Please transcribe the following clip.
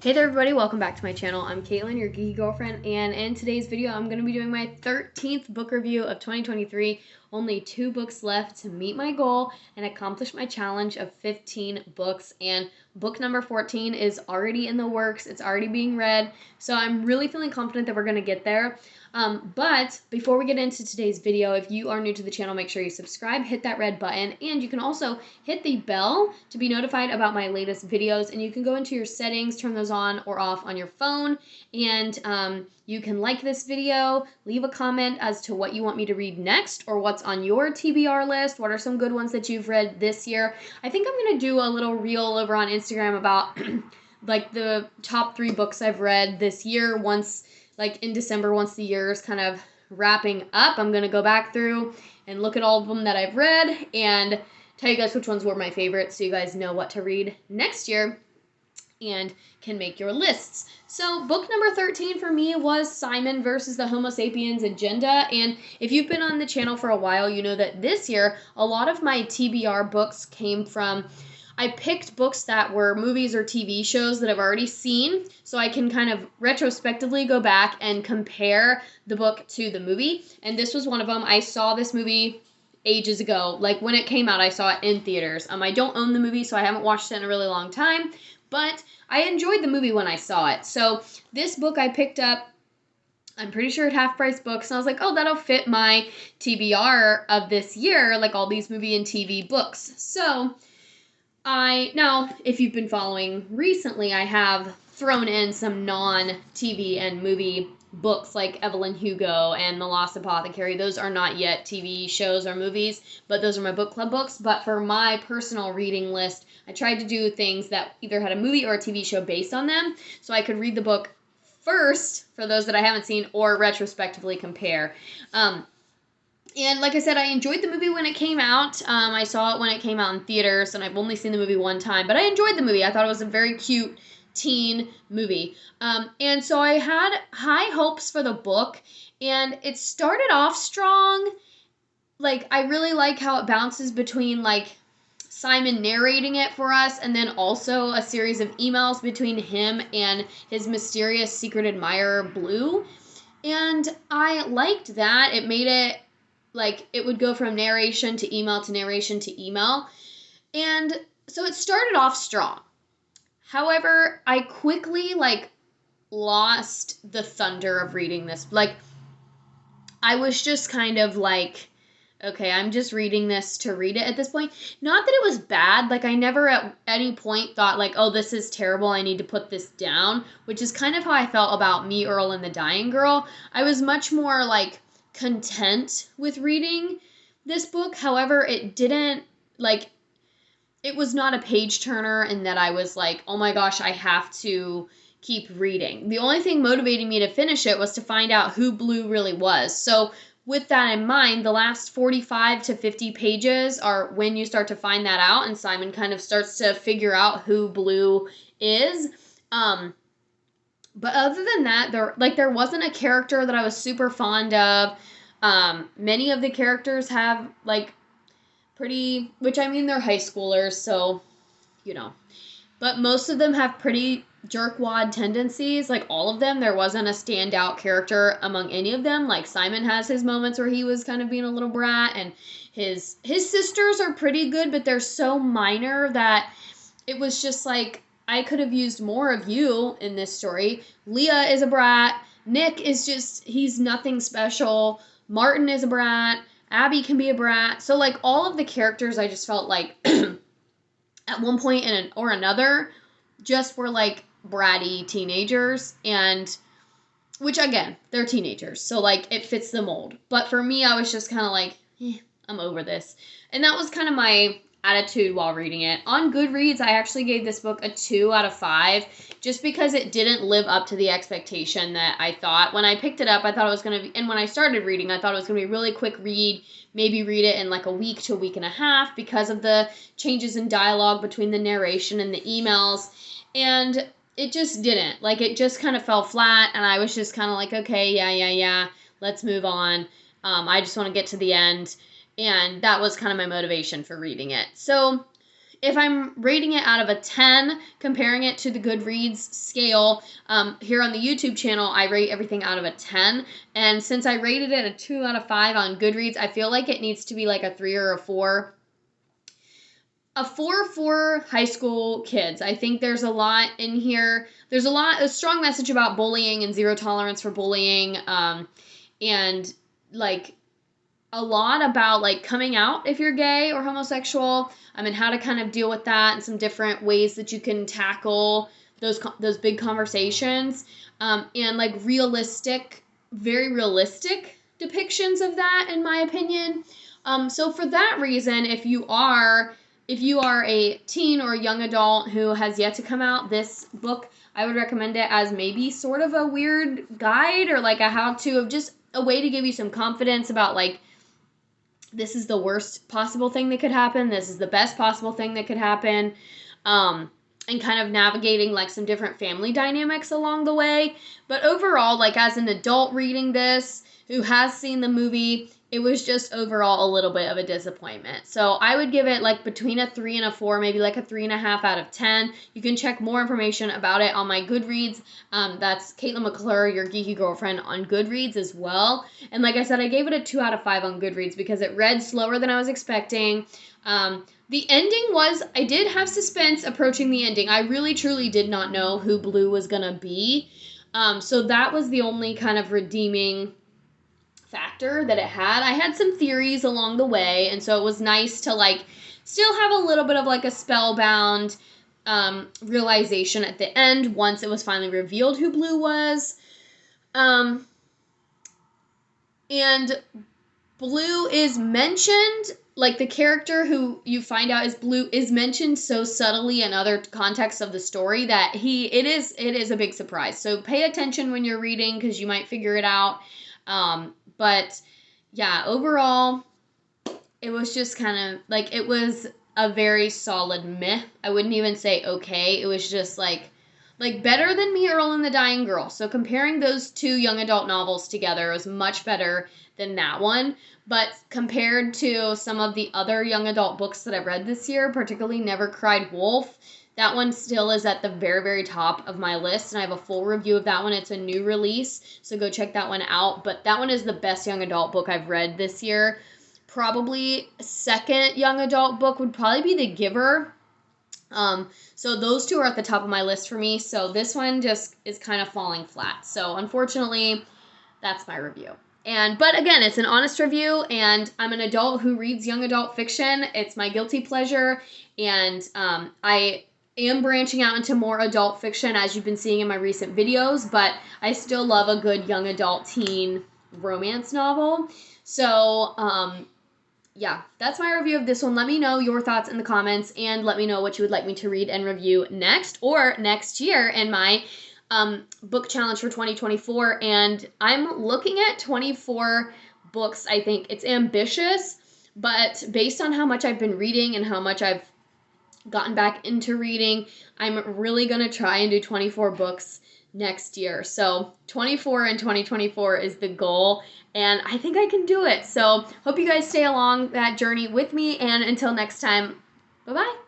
Hey there everybody, welcome back to my channel. I'm Caitlin, your geeky girlfriend, and in today's video I'm going to be doing my 13th book review of 2023. Only 2 books left to meet my goal and accomplish my challenge of 15 books, and book number 14 is already in the works. It's already being read, so I'm really feeling confident that we're going to get there. But before we get into today's video, if you are new to the channel, make sure you subscribe, hit that red button, and you can also hit the bell to be notified about my latest videos, and you can go into your settings, turn those on or off on your phone, and you can like this video, leave a comment as to what you want me to read next or what's on your TBR list. What are some good ones that you've read this year? I think I'm going to do a little reel over on Instagram about like the top 3 books I've read this year. Once, like in December, once the year is kind of wrapping up, I'm going to go back through and look at all of them that I've read and tell you guys which ones were my favorites so you guys know what to read next year and can make your lists. So book number 13 for me was Simon versus the Homo sapiens agenda, and if you've been on the channel for a while, you know that this year a lot of my TBR books came from, I picked books that were movies or TV shows that I've already seen, so I can kind of retrospectively go back and compare the book to the movie, and this was one of them. I saw this movie ages ago. Like when it came out, I saw it in theaters. I don't own the movie, so I haven't watched it in a really long time, but I enjoyed the movie when I saw it. So this book I picked up, I'm pretty sure at Half Price Books, and I was like, oh, that'll fit my TBR of this year, like all these movie and TV books. So now, if you've been following recently, I have thrown in some non-TV and movie books like Evelyn Hugo and The Lost Apothecary. Those are not yet TV shows or movies, but those are my book club books. But for my personal reading list, I tried to do things that either had a movie or a TV show based on them, so I could read the book first for those that I haven't seen or retrospectively compare. And like I said, I enjoyed the movie when it came out. I saw it when it came out in theaters, and I've only seen the movie one time, but I enjoyed the movie. I thought it was a very cute teen movie. And so I had high hopes for the book, and it started off strong. Like, I really like how it bounces between, like, Simon narrating it for us, and then also a series of emails between him and his mysterious secret admirer, Blue. And I liked that. It made it like it would go from narration to email to narration to email. And so it started off strong. However, I quickly lost the thunder of reading this. Like, I was just kind of like, okay, I'm just reading this to read it at this point. Not that it was bad. Like, I never at any point thought like, oh, this is terrible, I need to put this down, which is kind of how I felt about Me, Earl, and the Dying Girl. I was much more like content with reading this book. However, it didn't, like, it was not a page turner in that I was like, oh my gosh, I have to keep reading. The only thing motivating me to finish it was to find out who Blue really was. So with that in mind, the last 45 to 50 pages are when you start to find that out, and Simon kind of starts to figure out who Blue is. But other than that, there wasn't a character that I was super fond of. Many of the characters have, like, pretty, which I mean, they're high schoolers, so, you know. But most of them have pretty jerkwad tendencies, like all of them. There wasn't a standout character among any of them. Like, Simon has his moments where he was kind of being a little brat, and his sisters are pretty good, but they're so minor that it was just like, I could have used more of you in this story. Leah is a brat. Nick is just, he's nothing special. Martin is a brat. Abby can be a brat. So, like, all of the characters, I just felt like at one point or another just were, like, bratty teenagers. And, which, again, they're teenagers. So, like, it fits the mold. But for me, I was just kind of like, I'm over this. And that was kind of my attitude while reading it. On Goodreads, I actually gave this book a 2 out of 5 just because it didn't live up to the expectation that I thought. When I picked it up, I thought it was going to be, and when I started reading, I thought it was going to be a really quick read, maybe read it in like a week to a week and a half because of the changes in dialogue between the narration and the emails, and it just didn't. Like, it just kind of fell flat, and I was just kind of like, okay, yeah, let's move on. I just want to get to the end. And that was kind of my motivation for reading it. So if I'm rating it out of a 10, comparing it to the Goodreads scale, here on the YouTube channel, I rate everything out of a 10. And since I rated it a 2 out of 5 on Goodreads, I feel like it needs to be like a 3 or a 4. A 4 for high school kids. I think there's a lot in here. There's a strong message about bullying and zero tolerance for bullying, and like a lot about like coming out if you're gay or homosexual, and how to kind of deal with that, and some different ways that you can tackle those big conversations, and like very realistic depictions of that, in my opinion. So for that reason, if you are a teen or a young adult who has yet to come out, this book, I would recommend it as maybe sort of a weird guide, or like a how-to, of just a way to give you some confidence about like, this is the worst possible thing that could happen, this is the best possible thing that could happen, and kind of navigating like some different family dynamics along the way. But overall, like as an adult reading this who has seen the movie, it was just overall a little bit of a disappointment. So I would give it like between a 3 and a 4, maybe like a 3.5 out of 10. You can check more information about it on my Goodreads. That's Caitlin McClure, your geeky girlfriend, on Goodreads as well. And like I said, I gave it a 2 out of 5 on Goodreads because it read slower than I was expecting. The ending I did have suspense approaching the ending. I really truly did not know who Blue was gonna be. So that was the only kind of redeeming factor that it had. I had some theories along the way, and so it was nice to like still have a little bit of like a spellbound realization at the end once it was finally revealed who Blue was. And Blue is mentioned, like the character who you find out is Blue is mentioned so subtly in other contexts of the story that it is a big surprise. So pay attention when you're reading, because you might figure it out. But yeah, overall, it was just kind of like, it was a very solid meh. I wouldn't even say okay. It was just like better than Me, Earl, and the Dying Girl. So comparing those two young adult novels together was much better than that one. But compared to some of the other young adult books that I've read this year, particularly Never Cried Wolf, that one still is at the very, very top of my list, and I have a full review of that one. It's a new release, so go check that one out. But that one is the best young adult book I've read this year. Probably second young adult book would probably be The Giver. So those two are at the top of my list for me. So this one just is kind of falling flat. So unfortunately, that's my review. But again, it's an honest review, and I'm an adult who reads young adult fiction. It's my guilty pleasure, and I am branching out into more adult fiction, as you've been seeing in my recent videos, but I still love a good young adult teen romance novel. So, yeah, that's my review of this one. Let me know your thoughts in the comments, and let me know what you would like me to read and review next or next year in my book challenge for 2024. And I'm looking at 24 books. I think it's ambitious, but based on how much I've been reading and how much I've gotten back into reading, I'm really going to try and do 24 books next year. So 24 in 2024 is the goal, and I think I can do it. So hope you guys stay along that journey with me, and until next time, bye-bye.